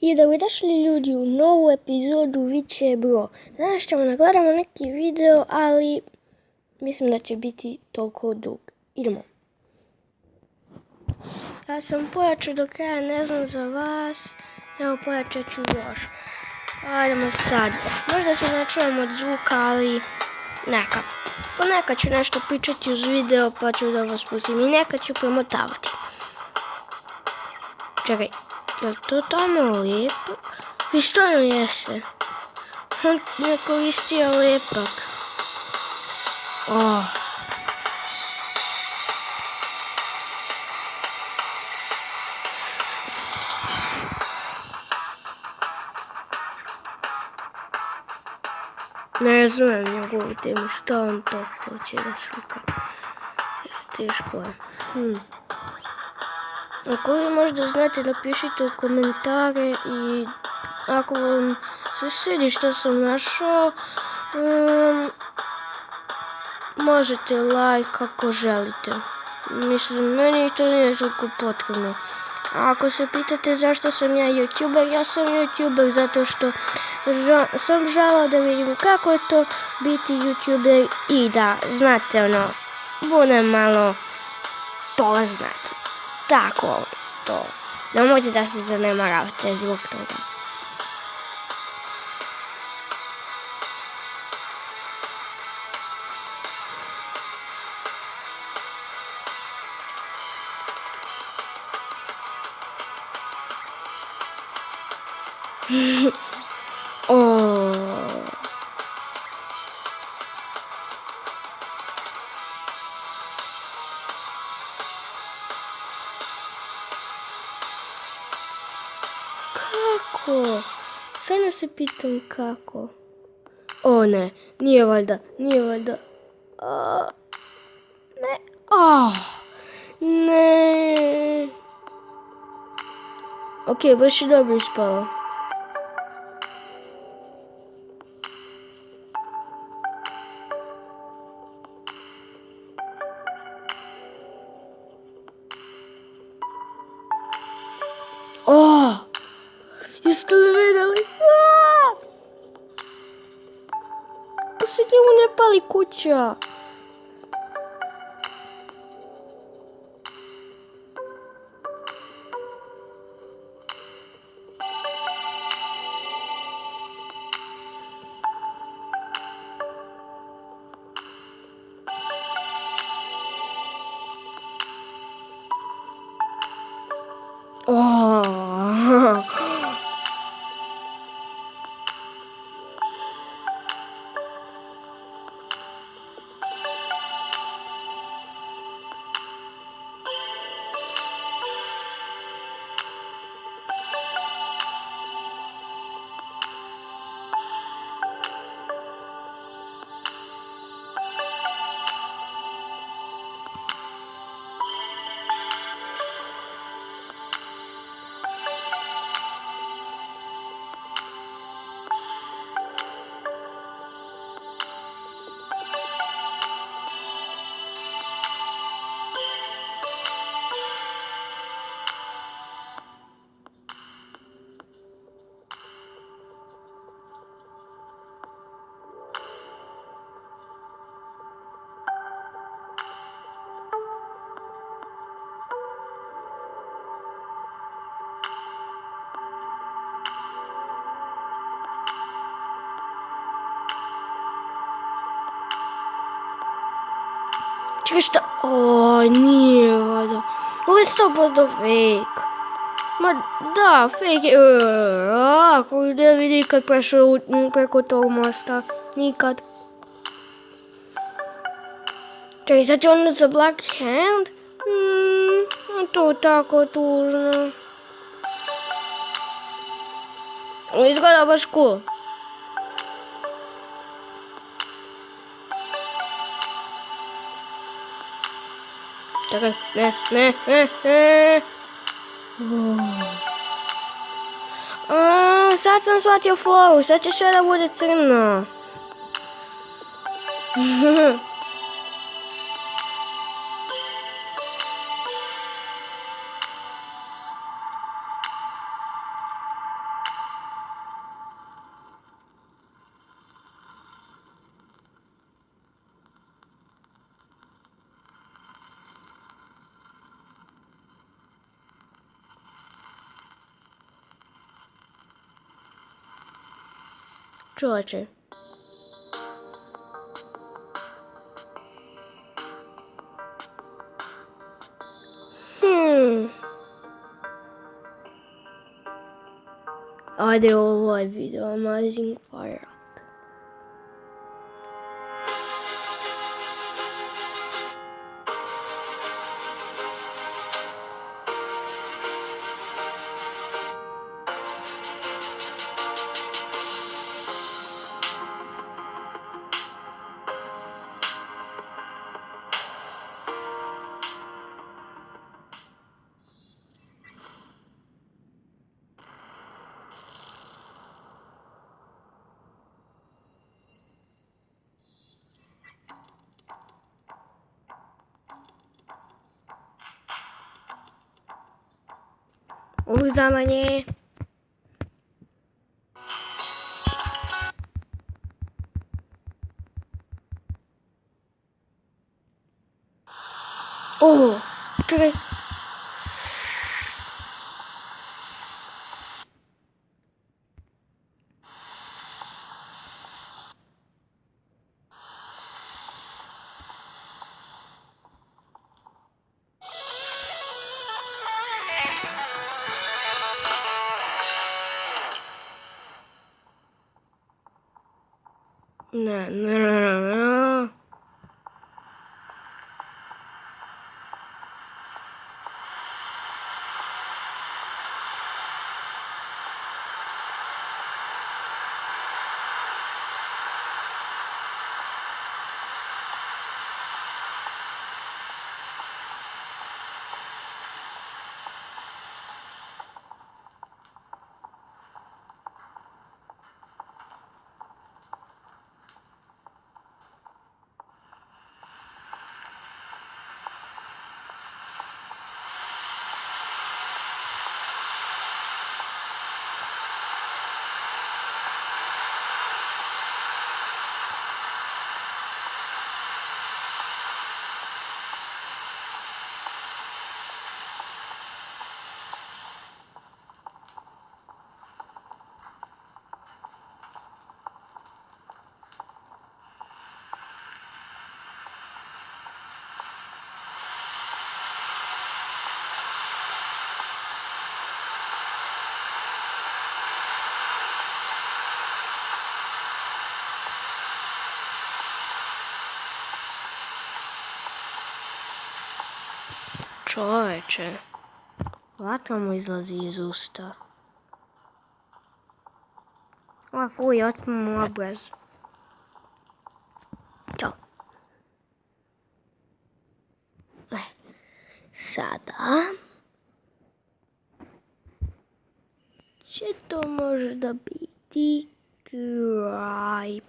I dobrodošli ljudi u novu epizodu Viće Bro. Danas ćemo nagledamo neki video, ali mislim da će biti toliko dug. Idemo. Ja sam pojačao do kraja, ne znam za vas. Evo pojačat ću još. Ajdemo sad. Možda se ne čujemo od zvuka, ali neka. Ponekad ću nešto pričati uz video pa ću da vas pustim i nekad ću promotavati. Čekaj. Je to tamo lijepo? I stvarno jeste. On ne koristio lijepak. Oh. Ne razumijem njegovu temu, što on to hoće da slika. Teško je. Ako vi možda znate, napišite u komentare i ako vam se svidi što sam našao, možete like ako želite. Mislim, meni to nije toliko potrebno. A ako se pitate zašto sam ja youtuber, ja sam youtuber zato što sam želao da vidim kako je to biti youtuber i da, znate ono, budem malo poznat. Tako to. Nemojte da se zanemaravate zbog toga. Kako? Samo se pitam kako. O ne, nije valjda. Ne. Ne. Ok, baš je dobro ispalo. Jeste li vidjeli? Pa se njemu ne pali kuća. Čekaj šta? Nije valjda. Ovo je 100% fake. Ma da, fake je. Ako ne vidi nikad prešao preko tog mosta. Nikad. Čekaj, sad će ono za Black Hand? To tako tužno. Izgleda baš cool. Čekaj, ne. Sad sam shvatio foru, sad će sve da bude crno. Čovječe. Ajde, ovaj video, Amazing Fire. Uzamanje. Čekaj. Ne. Čovječe, vatra mu izlazi iz usta. Fuj, otmi mu obraz. Ćao. Sada će to možda biti kraj.